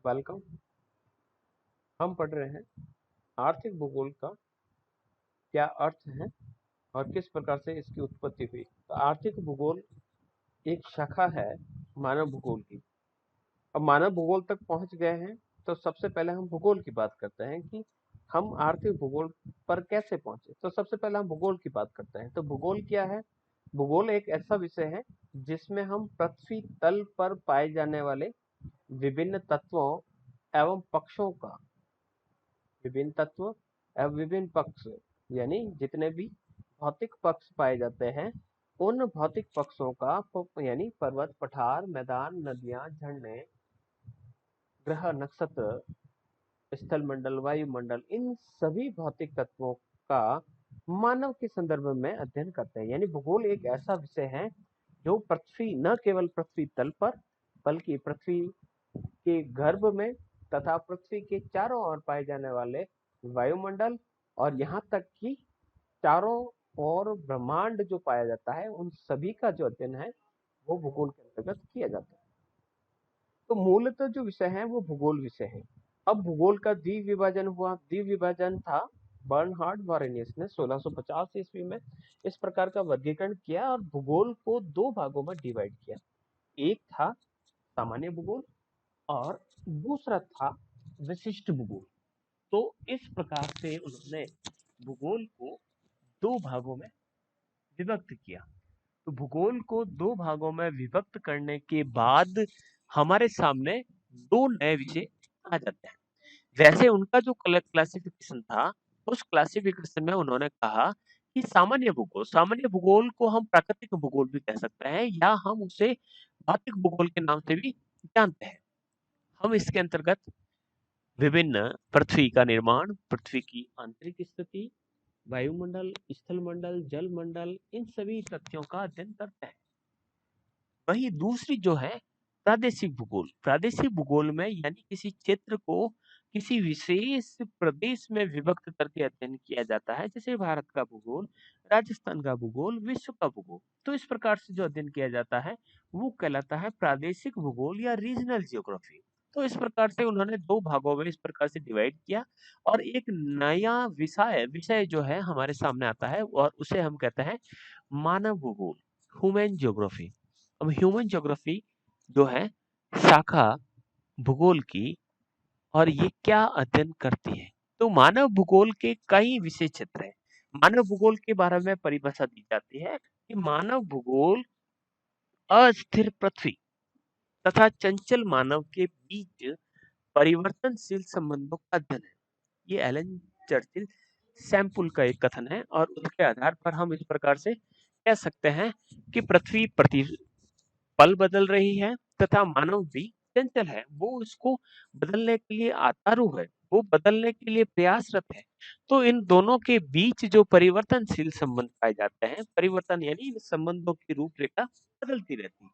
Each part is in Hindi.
वेलकम। हम पढ़ रहे हैं आर्थिक भूगोल का क्या अर्थ है और किस प्रकार से इसकी उत्पत्ति हुई। तो आर्थिक भूगोल एक शाखा है मानव भूगोल की। अब मानव भूगोल तक पहुंच गए हैं तो सबसे पहले हम भूगोल की बात करते हैं कि हम आर्थिक भूगोल पर कैसे पहुंचे। तो सबसे पहले हम भूगोल की बात करते हैं। तो भूगोल क्या है? भूगोल एक ऐसा विषय है जिसमें हम पृथ्वी तल पर पाए जाने वाले विभिन्न तत्वों एवं पक्षों का विभिन्न तत्व एवं विभिन्न पक्ष यानी जितने भी भौतिक पक्ष पाए जाते हैं उन भौतिक पक्षों का यानी पर्वत, पठार, मैदान, नदियां, झरने, ग्रह, नक्षत्र, स्थल मंडल, वायुमंडल, इन सभी भौतिक तत्वों का मानव के संदर्भ में अध्ययन करते हैं। यानी भूगोल एक ऐसा विषय है जो पृथ्वी न केवल पृथ्वी तल पर बल्कि पृथ्वी के गर्भ में तथा पृथ्वी के चारों ओर पाए जाने वाले वायुमंडल और यहाँ तक कि चारों ओर ब्रह्मांड जो पाया जाता है उन सभी का जो अध्ययन है वो भूगोल के अंतर्गत किया जाता है। तो मूलतः जो विषय है वो भूगोल विषय है। अब भूगोल का द्विविभाजन हुआ। द्विविभाजन था बर्नहार्ड वॉरेनियस ने 1650 ईस्वी में इस प्रकार का वर्गीकरण किया और भूगोल को दो भागों में डिवाइड किया। एक था सामान्य भूगोल और दूसरा था विशिष्ट भूगोल। तो इस प्रकार से उन्होंने भूगोल को दो भागों में विभक्त किया। तो भूगोल को दो भागों में विभक्त करने के बाद हमारे सामने दो नए विषय आ जाते हैं। वैसे उनका जो क्लासिफिकेशन था उस क्लासिफिकेशन में उन्होंने कहा कि सामान्य भूगोल को हम प्राकृतिक भूगोल भी कह सकते हैं या हम उसे भौतिक भूगोल के नाम से भी जानते हैं। हम इसके अंतर्गत विभिन्न पृथ्वी का निर्माण, पृथ्वी की आंतरिक स्थिति, वायुमंडल, स्थलमंडल, जलमंडल, इन सभी तथ्यों का अध्ययन करते हैं। वही दूसरी जो है प्रादेशिक भूगोल में यानी किसी क्षेत्र को किसी विशेष प्रदेश में विभक्त करके अध्ययन किया जाता है, जैसे भारत का भूगोल, राजस्थान का भूगोल, विश्व का भूगोल। तो इस प्रकार से जो अध्ययन किया जाता है वो कहलाता है प्रादेशिक भूगोल या रीजनल जियोग्राफी। तो इस प्रकार से उन्होंने दो भागों में इस प्रकार से डिवाइड किया और एक नया विषय जो है हमारे सामने आता है और उसे हम कहते हैं मानव भूगोल, ह्यूमन ज्योग्राफी। अब ह्यूमन ज्योग्राफी जो है शाखा भूगोल की और ये क्या अध्ययन करती है। तो मानव भूगोल के कई विषय क्षेत्र हैं। मानव भूगोल के बारे में परिभाषा दी जाती है कि मानव भूगोल अस्थिर पृथ्वी तथा चंचल मानव के बीच परिवर्तनशील संबंधों का अध्ययन है। ये एलन चर्चिल सैम्पुल का एक कथन है और उसके आधार पर हम इस प्रकार से कह सकते हैं कि पृथ्वी प्रति पल बदल रही है तथा मानव भी चंचल है। वो उसको बदलने के लिए आतारू है, वो बदलने के लिए प्रयासरत है। तो इन दोनों के बीच जो परिवर्तनशील संबंध पाए जाते हैं, परिवर्तन यानी इन संबंधों की रूपरेखा बदलती रहती है।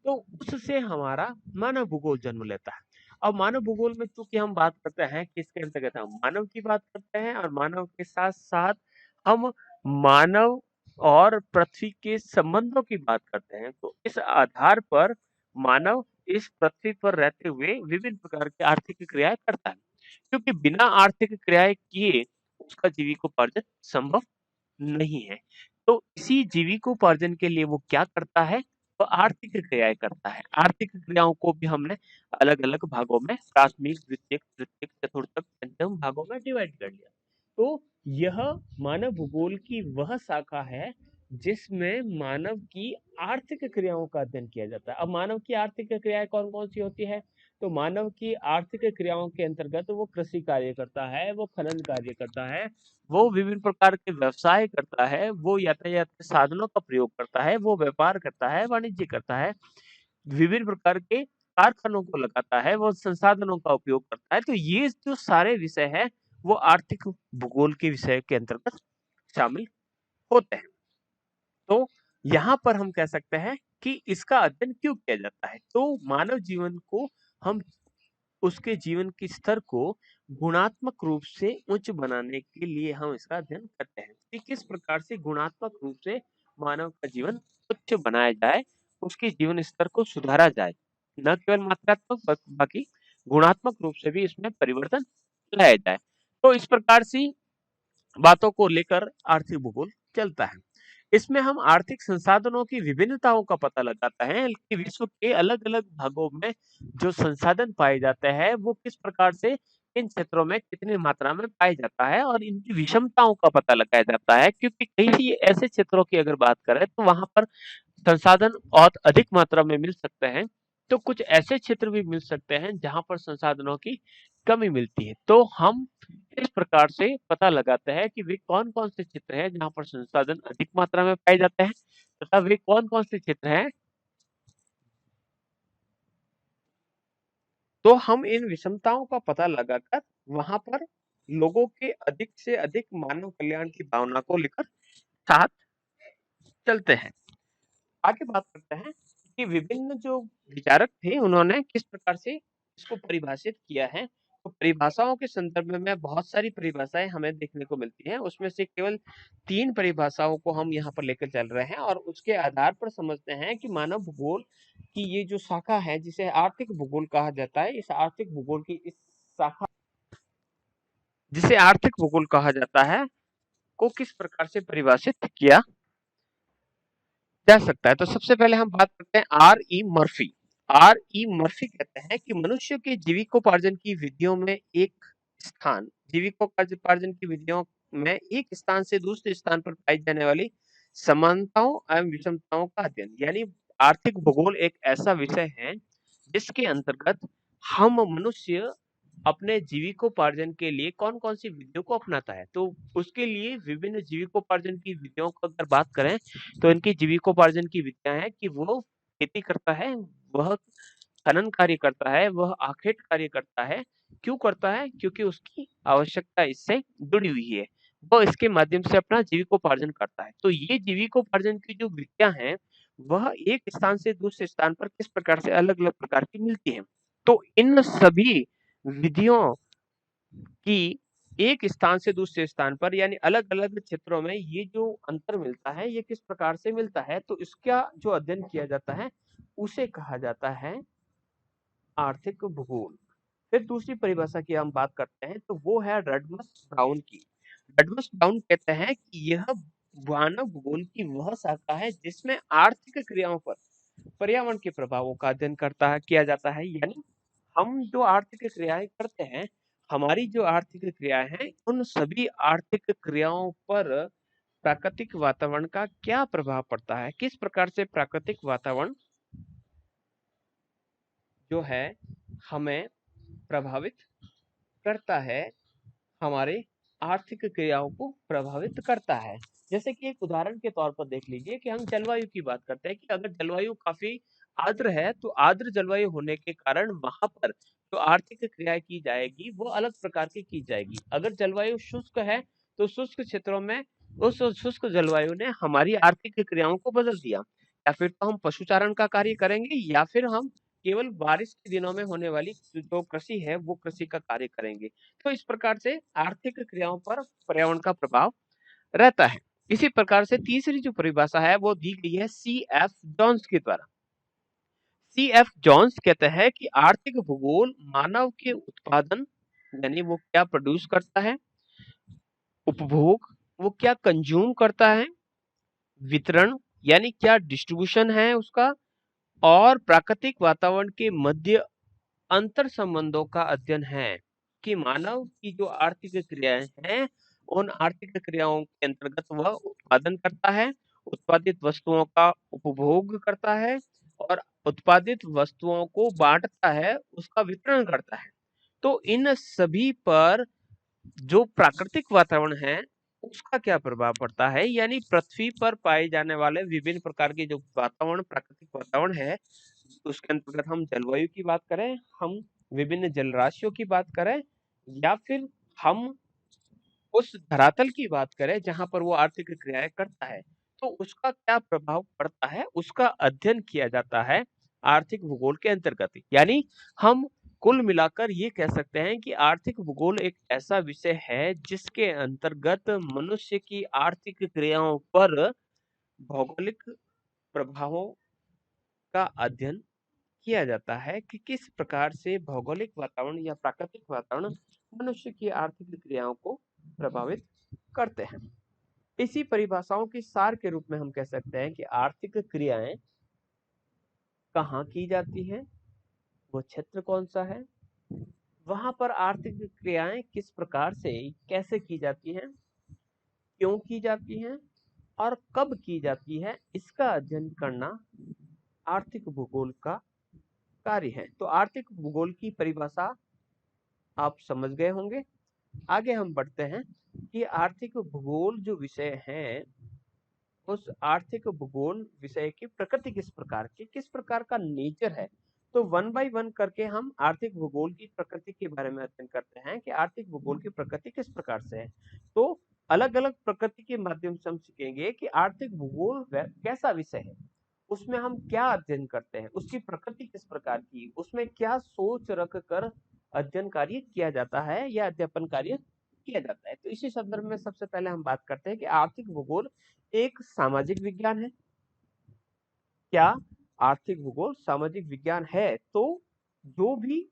तो उससे हमारा मानव भूगोल जन्म लेता है। अब मानव भूगोल में चूंकि हम बात करते हैं किसके अंतर्गत, हम मानव की बात करते हैं और मानव के साथ साथ हम मानव और पृथ्वी के संबंधों की बात करते हैं। तो इस आधार पर मानव इस पृथ्वी पर रहते हुए विभिन्न प्रकार की आर्थिक क्रियाएं करता है, क्योंकि बिना आर्थिक क्रियाएं किए उसका जीविकोपार्जन संभव नहीं है। तो इसी जीविकोपार्जन के लिए वो क्या करता है, तो आर्थिक क्रियाएं करता है। आर्थिक क्रियाओं को भी हमने अलग अलग भागों में प्राथमिक, द्वितीयक, तृतीयक, चतुर्थक, पंचम भागों में डिवाइड कर लिया। तो यह मानव भूगोल की वह शाखा है जिसमें मानव की आर्थिक क्रियाओं का अध्ययन किया जाता है। अब मानव की आर्थिक क्रियाएं कौन कौन सी होती है, तो मानव की आर्थिक क्रियाओं के अंतर्गत वो कृषि कार्य करता है, वो खनन कार्य करता है, वो विभिन्न प्रकार के व्यवसाय करता है, वो यातायात के साधनों का प्रयोग करता है, वो व्यापार करता है, वाणिज्य करता है, विभिन्न प्रकार के कारखानों को लगाता है, वो संसाधनों का उपयोग करता है। तो ये जो सारे विषय है वो आर्थिक भूगोल के विषय के अंतर्गत शामिल होते हैं। तो यहाँ पर हम कह सकते हैं कि इसका अध्ययन क्यों किया जाता है, तो मानव जीवन को हम उसके जीवन के स्तर को गुणात्मक रूप से उच्च बनाने के लिए हम इसका अध्ययन करते हैं कि किस प्रकार से गुणात्मक रूप से मानव का जीवन उच्च बनाया जाए, उसके जीवन स्तर को सुधारा जाए, न केवल मात्रात्मक बाकी गुणात्मक रूप से भी इसमें परिवर्तन लाया जाए। तो इस प्रकार से बातों को लेकर आर्थिक भूगोल चलता है। इसमें हम आर्थिक संसाधनों की विभिन्नताओं का पता लगाते हैं कि विश्व के अलग-अलग भागों में जो संसाधन पाए जाते हैं, वो किस प्रकार से इन क्षेत्रों में कितनी मात्रा में पाया जाता है और इनकी विषमताओं का पता लगाया जाता है, क्योंकि कई ऐसे क्षेत्रों की अगर बात करें तो वहाँ पर संसाधन बहुत अधिक मात्रा में मिल सकते हैं, तो कुछ ऐसे क्षेत्र भी मिल सकते हैं जहाँ पर संसाधनों की कमी मिलती है। तो हम इस प्रकार से पता लगाते हैं कि वे कौन-कौन से क्षेत्र हैं जहाँ पर संसाधन अधिक मात्रा में पाए जाते हैं तथा वे कौन-कौन से क्षेत्र हैं, तो हम इन विषमताओं का पता लगाकर वहाँ पर लोगों के अधिक से अधिक मानव कल्याण की भावना को लेकर साथ चलते हैं। आगे बात करते हैं कि विभिन्न जो विचारक थे उन्होंने किस प्रकार से इसको परिभाषित किया है। तो परिभाषाओं के संदर्भ में बहुत सारी परिभाषाएं हमें देखने को मिलती हैं, उसमें से केवल 3 परिभाषाओं को हम यहाँ पर लेकर चल रहे हैं और उसके आधार पर समझते हैं कि मानव भूगोल की ये जो शाखा है जिसे आर्थिक भूगोल कहा जाता है, इस आर्थिक भूगोल की इस शाखा जिसे आर्थिक भूगोल कहा जाता है को किस प्रकार से परिभाषित किया जा सकता है। तो सबसे पहले हम बात करते हैं R E Murphy. R E Murphy कहते हैं कि मनुष्य के जीविकोपार्जन की विधियों में एक स्थान जीविकोपार्जन की विधियों में एक स्थान से दूसरे स्थान पर पाई जाने वाली समानताओं एवं विषमताओं का अध्ययन, यानी आर्थिक भूगोल एक ऐसा विषय है जिसके अंतर्गत हम मनुष्य अपने जीविकोपार्जन के लिए कौन-कौन सी विधियों को अपनाता है। तो उसके लिए विभिन्न जीविकोपार्जन की विधियों को अगर बात करें तो इनकी जीविकोपार्जन की विधियाँ हैं कि वो खेती करता है, वह खनन कार्य करता है, वह आखेट कार्य करता है। क्यों करता है? क्योंकि उसकी आवश्यकता इससे जुड़ी हुई है। वो इसके माध्यम से अपना जीविकोपार्जन करता है। तो ये जीविकोपार्जन की जो विधियाँ हैं, वह एक स्थान से दूसरे स्थान पर किस प्रकार से अलग-अलग प्रकार की मिलती हैं। तो इन सभी विधियों कि एक स्थान से दूसरे स्थान पर यानी अलग-अलग क्षेत्रों में ये जो अंतर मिलता है, ये किस प्रकार से मिलता है, तो इसका जो अध्ययन किया जाता है, उसे कहा जाता है आर्थिक भूगोल। फिर दूसरी परिभाषा की हम बात करते हैं, तो वो है रडमस ब्राउन की। रडमस ब्राउन कहते हैं कि यह मानव भूगोल की वह शाखा है जिसमें आर्थिक क्रियाओं पर पर्यावरण के प्रभावों का अध्ययन किया जाता है, यानी हम जो आर्थिक क्रियाएं करते हैं, हमारी जो आर्थिक क्रियाएं हैं, उन सभी आर्थिक क्रियाओं पर प्राकृतिक वातावरण का क्या प्रभाव पड़ता है, किस प्रकार से प्राकृतिक वातावरण जो है हमें प्रभावित करता है, हमारे आर्थिक क्रियाओं को प्रभावित करता है। जैसे कि एक उदाहरण के तौर पर देख लीजिए कि हम जलवायु की बात करते हैं कि अगर जलवायु काफी आर्द्र है तो आर्द्र जलवायु होने के कारण वहां पर जो आर्थिक क्रियाएं की जाएगी वो अलग प्रकार की जाएगी। अगर जलवायु शुष्क है तो शुष्क क्षेत्रों में उस शुष्क जलवायु ने हमारी आर्थिक क्रियाओं को बदल दिया, या फिर तो हम पशुचारण का कार्य करेंगे या फिर हम केवल बारिश के दिनों में होने वाली जो कृषि है वो कृषि का कार्य करेंगे। तो इस प्रकार से आर्थिक क्रियाओं पर पर्यावरण का प्रभाव रहता है। इसी प्रकार से तीसरी जो परिभाषा है वो दी गई है सी एफ जॉन्स के द्वारा। सी एफ जॉन्स कहते हैं कि आर्थिक भूगोल मानव के उत्पादन यानी वो क्या प्रोड्यूस करता है, उपभोग वो क्या कंज्यूम करता है, वितरण यानी क्या डिस्ट्रीब्यूशन है उसका, और प्राकृतिक वातावरण के मध्य अंतर संबंधों का अध्ययन है कि मानव की जो आर्थिक क्रियाएं हैं, उन आर्थिक क्रियाओं के अंतर्गत वह उत्पादन करता है, उत्पादित वस्तुओं का उपभोग करता है और उत्पादित वस्तुओं को बांटता है, उसका वितरण करता है। तो इन सभी पर जो प्राकृतिक वातावरण है, उसका क्या प्रभाव पड़ता है, यानी पृथ्वी पर पाए जाने वाले विभिन्न प्रकार के जो वातावरण प्राकृतिक वातावरण है, उसके अंतर्गत हम जलवायु की बात करें, हम विभिन्न जलराशियों की बात करें या फिर हम उस धरातल की बात करें जहां पर वो आर्थिक क्रियाएं करता है, तो उसका क्या प्रभाव पड़ता है, उसका अध्ययन किया जाता है आर्थिक भूगोल के अंतर्गत। यानी हम कुल मिलाकर ये कह सकते हैं कि आर्थिक भूगोल एक ऐसा विषय है जिसके अंतर्गत मनुष्य की आर्थिक क्रियाओं पर भौगोलिक प्रभावों का अध्ययन किया जाता है कि किस प्रकार से भौगोलिक वातावरण या प्राकृतिक वातावरण मनुष्य की आर्थिक क्रियाओं को प्रभावित करते हैं। इसी परिभाषाओं की सार के रूप में हम कह सकते हैं कि आर्थिक क्रियाएं कहाँ की जाती हैं, वो क्षेत्र कौन सा है, वहां पर आर्थिक क्रियाएं किस प्रकार से कैसे की जाती हैं, क्यों की जाती हैं और कब की जाती है, इसका अध्ययन करना आर्थिक भूगोल का कार्य है। तो आर्थिक भूगोल की परिभाषा आप समझ गए होंगे। आगे हम बढ़ते हैं कि आर्थिक भूगोल जो विषय है, उस आर्थिक भूगोल विषय की प्रकृति किस प्रकार का नेचर है। तो वन बाय वन करके हम आर्थिक भूगोल की प्रकृति के बारे में अध्ययन करते हैं कि आर्थिक भूगोल की प्रकृति किस प्रकार से है। तो अलग अलग प्रकृति के माध्यम से हम सीखेंगे कि आर्थिक भूगोल कैसा विषय है, उसमें हम क्या अध्ययन करते हैं, उसकी प्रकृति किस प्रकार की, उसमें क्या सोच रख कर अध्ययन कार्य किया जाता है या अध्यापन कार्य किया जाता है। तो इसी संदर्भ में सबसे पहले हम बात करते हैं कि आर्थिक भूगोल एक सामाजिक विज्ञान है। क्या आर्थिक भूगोल सामाजिक विज्ञान है? तो जो भी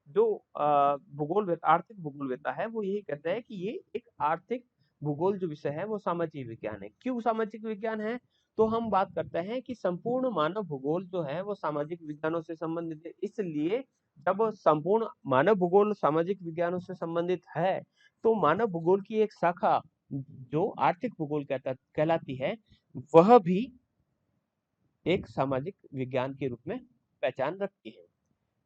जो भूगोल आर्थिक भूगोलवेता है वो यही कहते हैं कि ये एक आर्थिक भूगोल जो विषय है वो सामाजिक विज्ञान है। क्यों सामाजिक विज्ञान है? तो हम बात करते हैं कि संपूर्ण मानव भूगोल जो है वो सामाजिक विज्ञानों से संबंधित है। इसलिए जब संपूर्ण मानव भूगोल सामाजिक विज्ञानों से संबंधित है तो मानव भूगोल की एक शाखा जो आर्थिक भूगोल कहलाती है, वह भी एक सामाजिक विज्ञान के रूप में पहचान रखती है।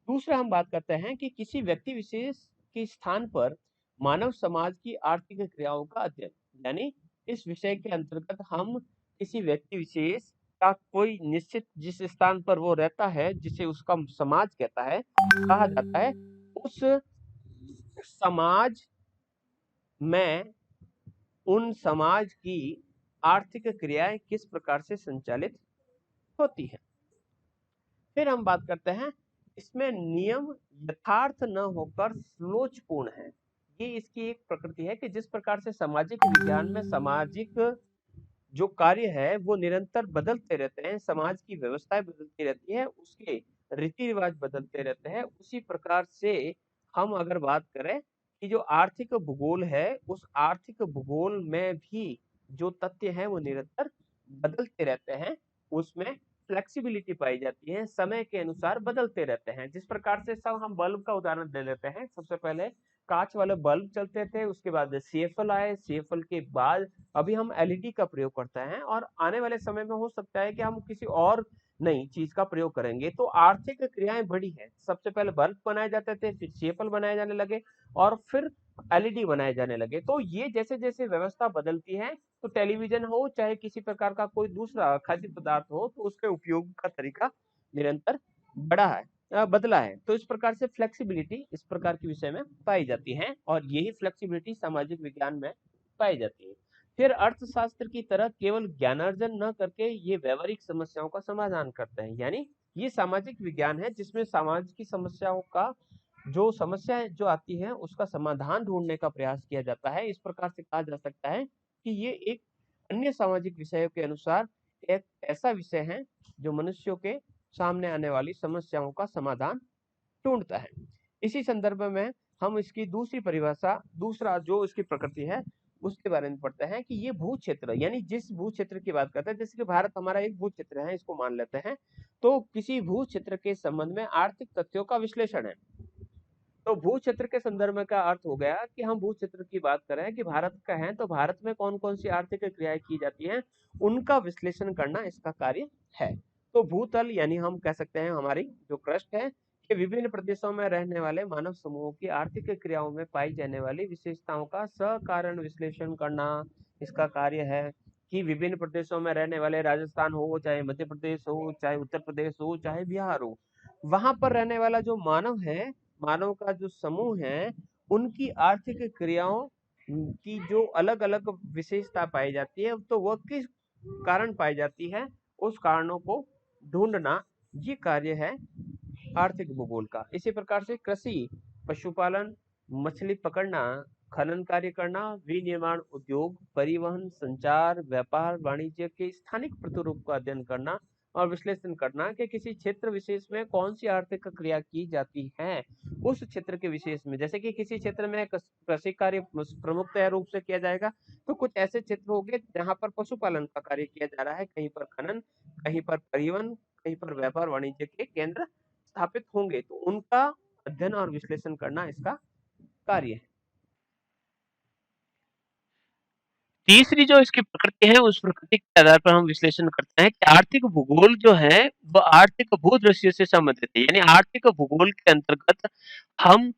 दूसरा हम बात करते हैं कि किसी व्यक्ति विशेष के स्थान पर मानव समाज की आर्थिक क्रियाओं का अध्ययन, यानी इस विषय के अंतर्गत हम किसी व्यक्ति विशेष का कोई निश्चित जिस स्थान पर वो रहता है, जिसे उसका समाज कहा जाता है, उस समाज में उन समाज की आर्थिक क्रियाएं किस प्रकार से संचालित होती है। फिर हम बात करते हैं इसमें नियम यथार्थ न होकर श्लोचपूर्ण है। ये इसकी एक प्रकृति है कि जिस प्रकार से सामाजिक विज्ञान में सामाजिक जो कार्य है वो निरंतर बदलते रहते हैं, समाज की व्यवस्थाएं बदलती रहती है, उसके रीति रिवाज बदलते रहते हैं, उसी प्रकार से हम अगर बात करें कि जो आर्थिक भूगोल है, उस आर्थिक भूगोल में भी जो तथ्य है वो निरंतर बदलते रहते हैं, उसमें फ्लेक्सिबिलिटी पाई जाती है, समय के अनुसार बदलते रहते हैं। जिस प्रकार से सब हम बल्ब का उदाहरण ले लेते हैं, सबसे पहले कांच वाले बल्ब चलते थे, उसके बाद सीएफएल आए, सीएफएल के बाद अभी हम एलईडी का प्रयोग करते हैं और आने वाले समय में हो सकता है कि हम किसी और नई चीज का प्रयोग करेंगे। तो आर्थिक क्रियाएं बढ़ी है। सबसे पहले बल्ब बनाए जाते थे, फिर सीएफएल बनाए जाने लगे और फिर एलईडी बनाए जाने लगे। तो ये जैसे जैसे व्यवस्था बदलती है, तो टेलीविजन हो चाहे किसी प्रकार का कोई दूसरा खाद्य पदार्थ हो, तो उसके उपयोग का तरीका निरंतर बदला है। तो इस प्रकार से फ्लेक्सिबिलिटी इस प्रकार के विषय में पाई जाती है और यही फ्लेक्सिबिलिटी सामाजिक विज्ञान में पाई जाती है। फिर अर्थशास्त्र की तरह केवल ज्ञानार्जन न करके ये व्यवहारिक समस्याओं का समाधान करते हैं, यानी ये सामाजिक विज्ञान है जिसमें समाज की समस्याओं का जो समस्याएं जो आती है उसका समाधान ढूंढने का प्रयास किया जाता है। इस प्रकार से कहा जा सकता है कि ये एक अन्य सामाजिक विषयों के अनुसार एक ऐसा विषय है जो मनुष्यों के सामने आने वाली समस्याओं का समाधान ढूंढता है। इसी संदर्भ में हम इसकी दूसरी परिभाषा, दूसरा जो इसकी प्रकृति है उसके बारे में पढ़ते हैं कि ये भू क्षेत्र, यानी जिस भू क्षेत्र की बात करते हैं, जैसे कि भारत हमारा एक भू क्षेत्र है, इसको मान लेते हैं, तो किसी भू क्षेत्र के संबंध में आर्थिक तथ्यों का विश्लेषण है। तो भू क्षेत्र के संदर्भ में का अर्थ हो गया कि हम भू क्षेत्र की बात करें कि भारत का है, तो भारत में कौन कौन सी आर्थिक क्रियाएं की जाती हैं, उनका विश्लेषण करना इसका कार्य है। तो भूतल यानी हम कह सकते हैं हमारी जो क्रस्ट है कि विभिन्न प्रदेशों में रहने वाले मानव समूहों की आर्थिक क्रियाओं में पाई जाने वाली विशेषताओं का सकारण विश्लेषण करना इसका कार्य है। कि विभिन्न प्रदेशों में रहने वाले, राजस्थान हो चाहे मध्य प्रदेश हो चाहे उत्तर प्रदेश हो चाहे बिहार हो, वहां पर रहने वाला जो मानव है, मानव का जो समूह है, उनकी आर्थिक क्रियाओं की जो अलग अलग विशेषता पाई जाती है, तो वह किस कारण पाई जाती है, उस कारणों को ढूंढना ये कार्य है आर्थिक भूगोल का। इसी प्रकार से कृषि, पशुपालन, मछली पकड़ना, खनन कार्य करना, विनिर्माण उद्योग, परिवहन, संचार, व्यापार, वाणिज्य के स्थानिक प्रतिरूप का अध्ययन करना और विश्लेषण करना कि किसी क्षेत्र विशेष में कौन सी आर्थिक क्रिया की जाती है उस क्षेत्र के विशेष में। जैसे कि किसी क्षेत्र में कृषि कार्य प्रमुखतः रूप से किया जाएगा, तो कुछ ऐसे क्षेत्र होंगे जहां पर पशुपालन का कार्य किया जा रहा है, कहीं पर खनन, कहीं पर परिवहन, कहीं पर व्यापार वाणिज्य के केंद्र स्थापित होंगे, तो उनका अध्ययन और विश्लेषण करना इसका कार्य है। तीसरी जो इसकी प्रकृति है, उस प्रकृति के आधार पर हम विश्लेषण करते हैं कि आर्थिक भूगोल जो है वो आर्थिक भूदृश्य से संबंधित है। यानी आर्थिक भूगोल के अंतर्गत हम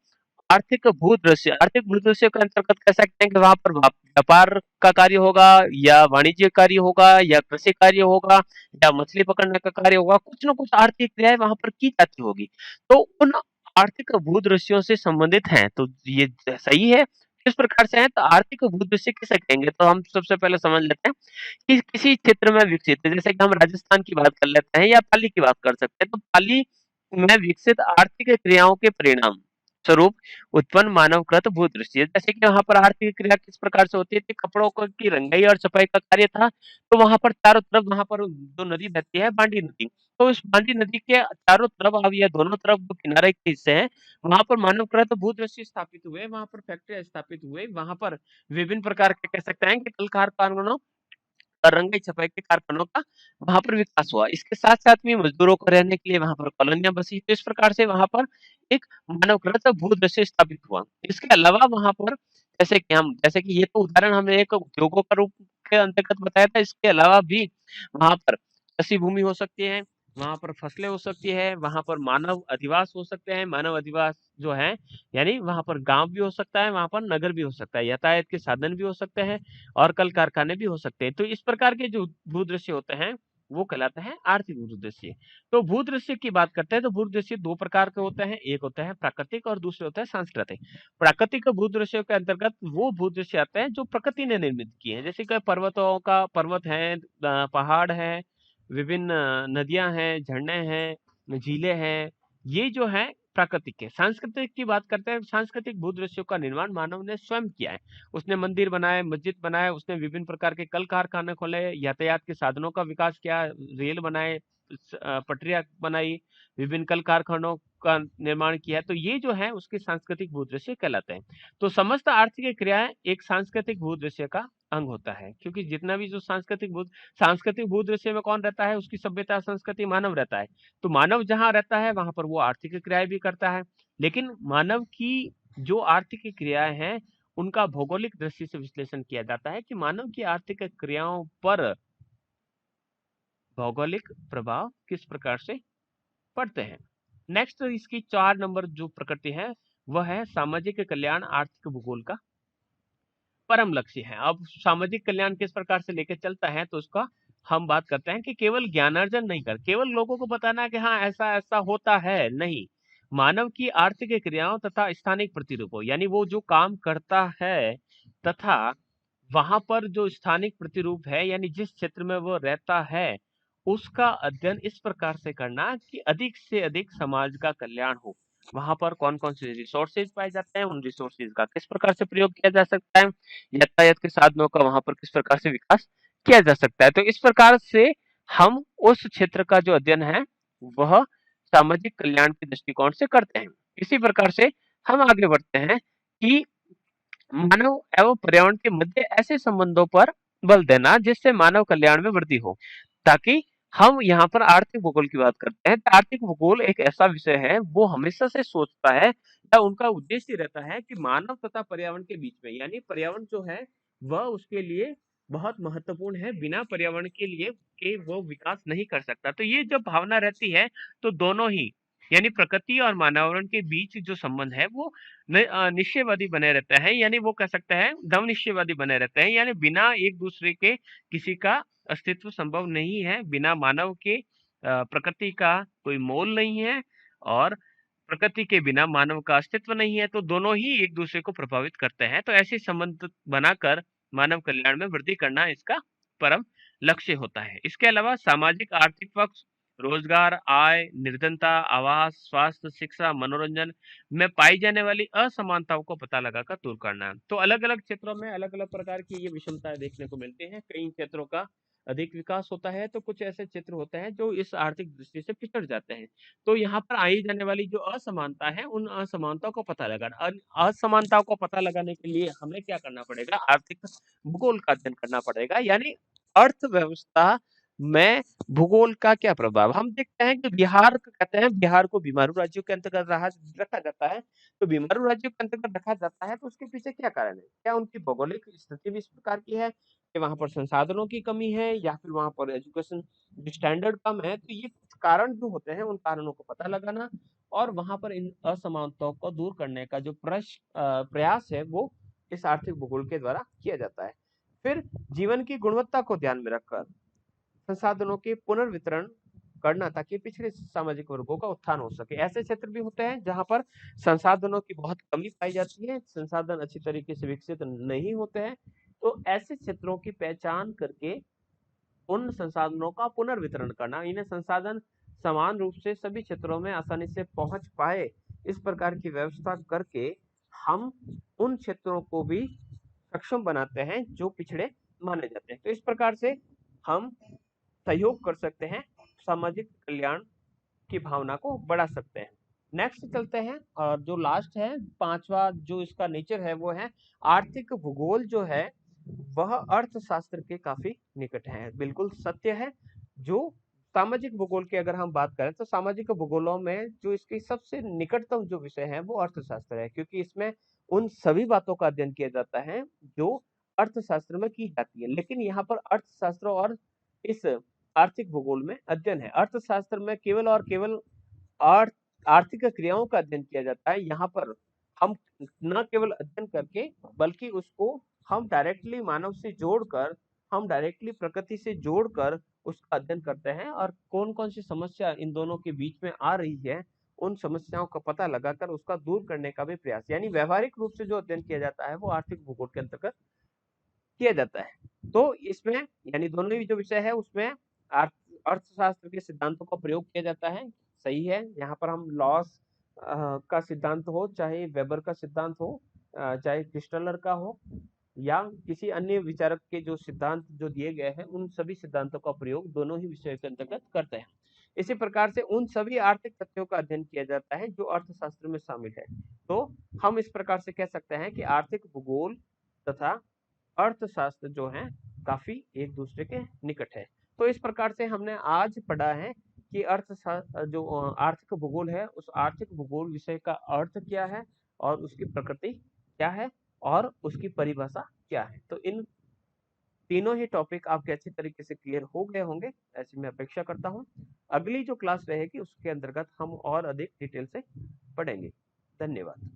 आर्थिक भूदृश्य के अंतर्गत कह सकते हैं कि वहां पर व्यापार का कार्य होगा, या वाणिज्य कार्य होगा, या कृषि कार्य होगा, या मछली पकड़ने का कार्य होगा, कुछ ना कुछ आर्थिक क्रियाएं वहां पर की जाती होगी। तो उन आर्थिक भूदृश्यों से संबंधित हैं, तो ये सही है। किस प्रकार से है, तो आर्थिक भूदृश्य किसे कहेंगे, तो हम सबसे पहले समझ लेते हैं कि किसी क्षेत्र में विकसित है। जैसे कि हम राजस्थान की बात कर लेते हैं या पाली की बात कर सकते हैं, तो पाली में विकसित आर्थिक क्रियाओं के परिणाम स्वरूप उत्पन्न मानवकृत भूदृश्य। जैसे कि वहां पर आर्थिक क्रिया किस प्रकार से होती है कि कपड़ों की रंगाई और छपाई का कार्य था, तो वहां पर चारों तरफ, वहां पर जो नदी बहती है बांडी नदी, तो इस बांडी नदी के चारों तरफ, अब या दोनों तरफ जो किनारे के हिस्से हैं, वहां पर मानवकृत भूदृश्य स्थापित हुए, वहां पर फैक्ट्री स्थापित हुए, वहां पर विभिन्न प्रकार के कह सकते हैं कि कल कारखानों और रंगाई छपाई के कारखानों का वहां पर विकास हुआ। इसके साथ साथ में मजदूरों को रहने के लिए वहां पर कॉलोनियां बसी, तो इस प्रकार से वहां पर एक मानवकृत भूदृश्य स्थापित हुआ। इसके अलावा वहां पर जैसे कि ये तो उदाहरण हमने एक उद्योगों का रूप के अंतर्गत बताया था, इसके अलावा भी वहां पर कृषि भूमि हो सकती है, वहां पर फसलें हो सकती है, वहां पर मानव अधिवास हो सकते हैं। मानव अधिवास जो है, यानी वहां पर गांव भी हो सकता है, वहां पर नगर भी हो सकता है, यातायात के साधन भी हो सकते हैं, और कल कारखाने भी हो सकते हैं। तो इस प्रकार के जो भूदृश्य होते हैं वो कहलाते हैं आर्थिक भूदृश्य। तो भूदृश्य की बात करते हैं, तो भूदृश्य दो प्रकार के होते हैं, एक होता है प्राकृतिक और दूसरे होता है सांस्कृतिक। प्राकृतिक भूदृश्य के अंतर्गत वो भूदृश्य आते हैं जो प्रकृति ने निर्मित किए हैं, जैसे कि पर्वत है, पहाड़ है, विभिन्न नदियां हैं, झरने हैं, झीलें हैं, ये जो है प्राकृतिक है। सांस्कृतिक की बात करते हैं, सांस्कृतिक भूदृश्यों का निर्माण मानव ने स्वयं किया है। उसने मंदिर बनाए, मस्जिद बनाए, उसने विभिन्न प्रकार के कल कारखाने खोले, यातायात के साधनों का विकास किया, रेल बनाए, पटरियां बनाई, विभिन्न कल कारखानों का निर्माण किया। तो ये जो है उसके सांस्कृतिक भूदृश्य कहलाते हैं। तो समस्त आर्थिक क्रियाएं एक सांस्कृतिक भूदृश्य का अंग होता है, क्योंकि जितना भी जो सांस्कृतिक भूदृश्य में कौन रहता है, उसकी सभ्यता संस्कृति मानव रहता है। तो मानव जहां रहता है वहां पर वो आर्थिक क्रियाएं भी करता है। लेकिन मानव की जो आर्थिक क्रियाएं हैं उनका भौगोलिक दृष्टि से विश्लेषण किया जाता है कि मानव की आर्थिक क्रियाओं पर भौगोलिक प्रभाव किस प्रकार से पड़ते हैं। नेक्स्ट इसकी 4 नंबर जो प्रकृति है वह है सामाजिक कल्याण आर्थिक भूगोल का परम लक्ष्य है। अब सामाजिक कल्याण किस प्रकार से लेकर चलता है, तो उसका हम बात करते हैं कि केवल ज्ञानार्जन नहीं कर, केवल लोगों को बताना है कि हाँ ऐसा ऐसा होता है, नहीं। मानव की आर्थिक क्रियाओं तथा स्थानिक प्रतिरूपों, यानी वो जो काम करता है तथा वहां पर जो स्थानिक प्रतिरूप है, यानी जिस क्षेत्र में वो रहता है, उसका अध्ययन इस प्रकार से करना कि अधिक से अधिक समाज का कल्याण हो। वहां पर कौन कौन से रिसोर्सेज पाए जाते हैं, उन रिसोर्सेज का किस प्रकार से प्रयोग किया जा सकता है, यातायात के साधनों का वहां पर किस प्रकार से विकास किया जा सकता है। तो इस प्रकार से हम उस क्षेत्र का जो अध्ययन है वह सामाजिक कल्याण के दृष्टिकोण से करते हैं। इसी प्रकार से हम आगे बढ़ते हैं कि मानव एवं पर्यावरण के मध्य ऐसे संबंधों पर बल देना जिससे मानव कल्याण में वृद्धि हो। ताकि हम यहाँ पर आर्थिक भूगोल की बात करते हैं, तो आर्थिक भूगोल एक ऐसा विषय है वो हमेशा से सोचता है या उनका उद्देश्य रहता है कि मानव तथा पर्यावरण के बीच में, यानी पर्यावरण जो है वह उसके लिए बहुत महत्वपूर्ण है, बिना पर्यावरण के लिए के वो विकास नहीं कर सकता। तो ये जब भावना रहती है तो दोनों ही, यानी प्रकृति और मानवावरण के बीच जो संबंध है वो निश्चयवादी बने रहते हैं, यानी वो कह सकते हैं दम निश्चयवादी बने रहते हैं, यानी बिना एक दूसरे के किसी का अस्तित्व संभव नहीं है। बिना मानव के प्रकृति का कोई मोल नहीं है, और प्रकृति के बिना मानव का अस्तित्व नहीं है। तो दोनों ही एक दूसरे को प्रभावित करते हैं। तो ऐसे संबंध बनाकर मानव कल्याण में वृद्धि करना इसका परम लक्ष्य होता है। इसके अलावा सामाजिक आर्थिक पक्ष, रोजगार, आय, निर्धनता, आवास, स्वास्थ्य, शिक्षा, मनोरंजन में पाई जाने वाली असमानताओं को पता लगाकर दूर करना। तो अलग अलग क्षेत्रों में अलग अलग प्रकार की ये विषमताएं देखने को मिलती हैं। कई क्षेत्रों का अधिक विकास होता है, तो कुछ ऐसे क्षेत्र होते हैं जो इस आर्थिक दृष्टि से पिछड़ जाते हैं। तो यहाँ पर आई जाने वाली जो असमानता है, उन असमानताओं को पता लगाना। असमानताओं को पता लगाने के लिए हमें क्या करना पड़ेगा? आर्थिक भूगोल का अध्ययन करना पड़ेगा, यानी अर्थव्यवस्था में भूगोल का क्या प्रभाव? हम देखते हैं कि बिहार को कहते हैं, बिहार को बीमारू राज्यों के अंतर्गत रखा जाता है। तो बीमारू राज्यों के अंतर्गत रखा जाता है, तो उसके पीछे क्या कारण है? क्या उनकी भौगोलिक स्थिति भी इस प्रकार की है कि वहाँ पर संसाधनों की कमी है, या फिर वहाँ पर एजुकेशन स्टैंडर्ड कम है? तो ये कुछ कारण जो होते हैं, उन कारणों को पता लगाना और वहाँ पर इन असमानताओं को दूर करने का जो प्रयास है, वो इस आर्थिक भूगोल के द्वारा किया जाता है। फिर जीवन की गुणवत्ता को ध्यान में रखकर संसाधनों के पुनर्वितरण करना, ताकि पिछड़े सामाजिक वर्गों का उत्थान हो सके। ऐसे क्षेत्र भी होते हैं जहां पर संसाधनों की बहुत कमी पाई जाती है, संसाधन अच्छी तरीके से विकसित नहीं होते हैं। तो ऐसे क्षेत्रों की पहचान करके उन संसाधनों का पुनर्वितरण करना, इन्हें संसाधन समान रूप से सभी क्षेत्रों में आसानी से पहुंच पाए, इस प्रकार की व्यवस्था करके हम उन क्षेत्रों को भी सक्षम बनाते हैं जो पिछड़े माने जाते हैं। तो इस प्रकार से हम सहयोग कर सकते हैं, सामाजिक कल्याण की भावना को बढ़ा सकते हैं। नेक्स्ट चलते हैं, और जो लास्ट है, पांचवा जो इसका नेचर है, वो है आर्थिक भूगोल जो है वह अर्थशास्त्र के काफी निकट है। बिल्कुल सत्य है। जो सामाजिक भूगोल की अगर हम बात करें, तो सामाजिक भूगोलों में जो इसकी सबसे निकटतम जो विषय है वो अर्थशास्त्र है, क्योंकि इसमें उन सभी बातों का अध्ययन किया जाता है जो अर्थशास्त्र में की जाती है। लेकिन यहाँ पर अर्थशास्त्र और इस आर्थिक भूगोल में अध्ययन है। अर्थशास्त्र में केवल और केवल अर्थ आर्थिक क्रियाओं का अध्ययन किया जाता है। यहाँ पर हम न केवल अध्ययन करके, बल्कि उसको हम डायरेक्टली मानव से जोड़कर, हम डायरेक्टली प्रकृति से जोड़कर उसका अध्ययन करते हैं, और कौन कौन सी समस्या इन दोनों के बीच में आ रही है, उन समस्याओं का पता लगाकर उसका दूर करने का भी प्रयास, यानी व्यवहारिक रूप से जो अध्ययन किया जाता है वो आर्थिक भूगोल के अंतर्गत किया जाता है। तो इसमें यानी दोनों ही जो विषय है उसमें अर्थ अर्थशास्त्र के सिद्धांतों का प्रयोग किया जाता है। सही है। यहाँ पर हम लॉस का सिद्धांत हो, चाहे वेबर का सिद्धांत हो, चाहे क्रिस्टलर का हो, या किसी अन्य विचारक के जो सिद्धांत जो दिए गए हैं, उन सभी सिद्धांतों का प्रयोग दोनों ही विषयों के अंतर्गत करते हैं। इसी प्रकार से उन सभी आर्थिक तथ्यों का अध्ययन किया जाता है जो अर्थशास्त्र में शामिल है। तो हम इस प्रकार से कह सकते हैं कि आर्थिक भूगोल तथा अर्थशास्त्र जो है काफी एक दूसरे के निकट है। तो इस प्रकार से हमने आज पढ़ा है कि अर्थशास्त्र जो आर्थिक भूगोल है, उस आर्थिक भूगोल विषय का अर्थ क्या है, और उसकी प्रकृति क्या है, और उसकी परिभाषा क्या है। तो इन तीनों ही टॉपिक आपके अच्छी तरीके से क्लियर हो गए होंगे, ऐसी मैं अपेक्षा करता हूँ। अगली जो क्लास रहेगी उसके अंतर्गत हम और अधिक डिटेल से पढ़ेंगे। धन्यवाद।